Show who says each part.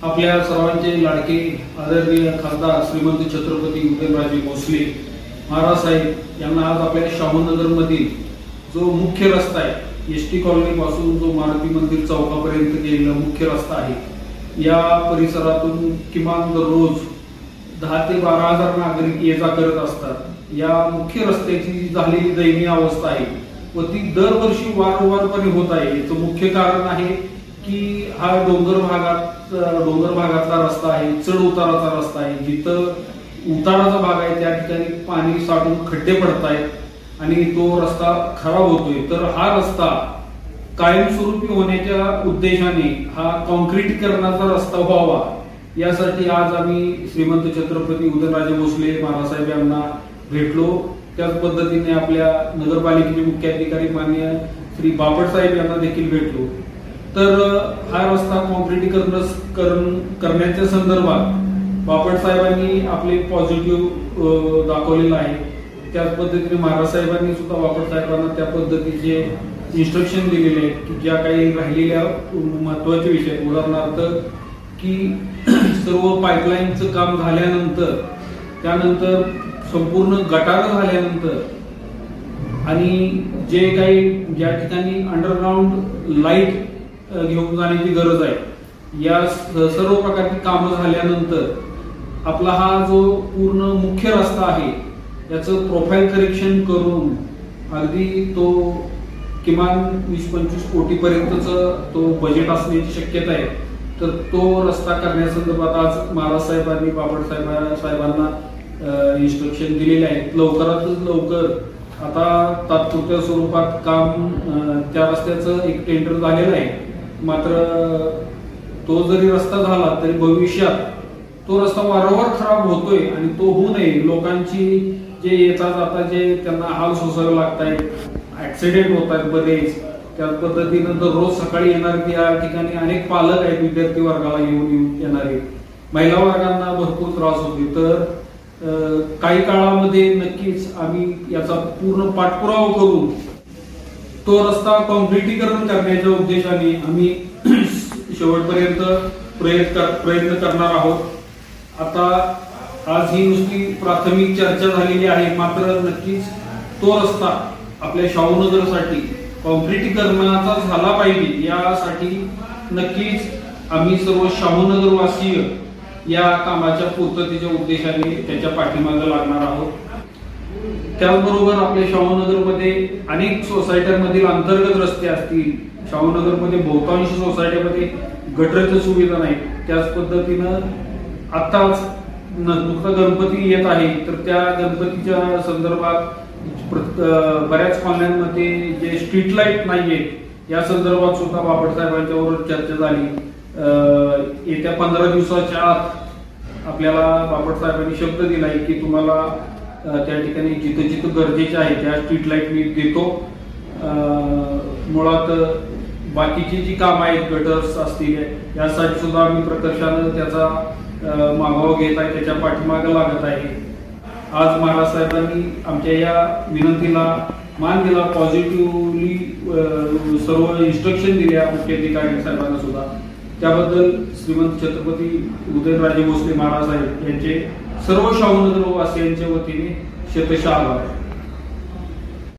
Speaker 1: आपल्या सर्वांचे लाडके आदरणीय खासदार श्रीमंत छत्रपती उदयनराजे भोसले महाराज साहेब यांना आज आपल्या शाहूनगर मधील जो मुख्य रस्ता आहे एसटी कॉलनी पासून जो मारुती मंदिर चौकापर्यंत गेलेला मुख्य रस्ता आहे या परिसरातून किमान दररोज 10 ते 12,000 नागरिक ये जा करत असतात। या मुख्य रस्त्याची झालेली दयनीय अवस्था आहे व ती दरवर्षी वारंवारपणे होत आहे। याचं मुख्य कारण आहे की हा डोंगर भागातला रस्ता आहे, चढ उताराचा रस्ता आहे। जिथं उताराचा भाग आहे त्या ठिकाणी पाणी साठून खड्डे पडत आहेत आणि तो रस्ता खराब होतोय। तर हा रस्ता कायमस्वरूपी होण्याच्या उद्देशाने हा काँक्रीटीकरणाचा रस्ता व्हावा यासाठी आज आम्ही श्रीमंत छत्रपती उदयनराजे भोसले महाराज यांना भेटलो। त्याच पद्धतीने आपल्या नगरपालिकेचे मुख्य अधिकारी माननीय श्री बापट साहेब यांना देखील भेटलो। तर हा रस्ता काँक्रीटीकरण करण्याच्या संदर्भात बापट साहेबांनी आपले पॉझिटिव्ह दाखवलेलं आहे। त्याच पद्धतीने महाराज साहेबांनी सुद्धा बापट साहेबांना त्या पद्धतीचे इन्स्ट्रक्शन दिलेले आहेत की ज्या काही राहिलेल्या महत्त्वाचे विषय उदाहरणार्थ की सर्व पाईपलाईनचं काम झाल्यानंतर त्यानंतर संपूर्ण गटार झाल्यानंतर आणि जे काही ज्या ठिकाणी अंडरग्राऊंड लाईट घेऊन जाण्याची गरज आहे या सर्व प्रकारची कामं झाल्यानंतर आपला हा जो पूर्ण मुख्य रस्ता आहे याचं प्रोफाईल करेक्शन करून अगदी तो किमान 20-25 कोटीपर्यंतचं तो बजेट असण्याची शक्यता आहे। तर तो रस्ता करण्यासंदर्भात आज महाराज साहेबांनी बापट साहेबांना इन्स्ट्रक्शन दिलेले आहेत। लवकरातच लवकर आता तात्पुरत्या स्वरूपात काम त्या रस्त्याचं एक टेंडर झालेलं आहे। मात्र तो जरी रस्ता झाला तरी भविष्यात तो रस्ता वारंवार खराब होतोय आणि तो होऊ नये। लोकांची जे येता जाता जे त्यांना हाल सोसावे लागत आहेत, ऍक्सिडेंट होत आहेत बरेच। त्याच पद्धतीनं दररोज सकाळी येणारे या ठिकाणी अनेक पालक आहेत, विद्यार्थी वर्गाला येऊन येणारे, महिला वर्गांना भरपूर त्रास होते। तर काही काळामध्ये नक्कीच आम्ही याचा पूर्ण पाठपुरावा करून तो रस्ता काँक्रीटीकरण करण्याच्या उद्देशाने आम्ही शेवटपर्यंत प्रयत्न करणार आहोत। आता आज ही नुसती प्राथमिक चर्चा झालेली आहे, मात्र नक्कीच तो रस्ता आपल्या शाहूनगरसाठी काँक्रीटीकरणाचा झाला पाहिजे यासाठी नक्कीच आम्ही सर्व शाहूनगरवासीय या कामाच्या पूर्ततेच्या उद्देशाने त्याच्या पाठीमागे लागणार आहोत। त्याचबरोबर आपल्या शाहूनगरमध्ये अनेक सोसायट्यांमधील अंतर्गत रस्ते असतील, शाहूनगरमध्ये बहुतांश सोसायटीमध्ये गटरच्या सुविधा नाही. त्याच पद्धतीनं आताच नुकता गणपती येत आहे, तर त्या गणपतीच्या संदर्भात बऱ्याच कॉलन्यांमध्ये जे स्ट्रीट लाईट नाहीये या संदर्भात सुद्धा बापट साहेबांच्यावर चर्चा झाली. येत्या 15 दिवसाच्या आत आपल्याला बापट साहेबांनी शब्द दिलाय की तुम्हाला त्या ठिकाणी जिथं जिथं गरजेचे आहे त्या स्ट्रीट लाईट मी देतो. मुळात बाकीची जी कामं आहेत, गटर्स असतील, यासाठी सुद्धा आम्ही प्रकर्षानं त्याचा मागोवा घेत आहे, त्याच्या पाठीमागे लागत आहे. आज महाराज साहेबांनी आमच्या या विनंतीला मान दिला, पॉझिटिव्हली सर्व इन्स्ट्रक्शन दिल्या मुख्याधिकारी साहेबांना सुद्धा. त्याबद्दल श्रीमंत छत्रपती उदयनराजे भोसले महाराज साहेब यांचे सर्व शाहूनगर वासियांच्या वतीने शतशः आभार.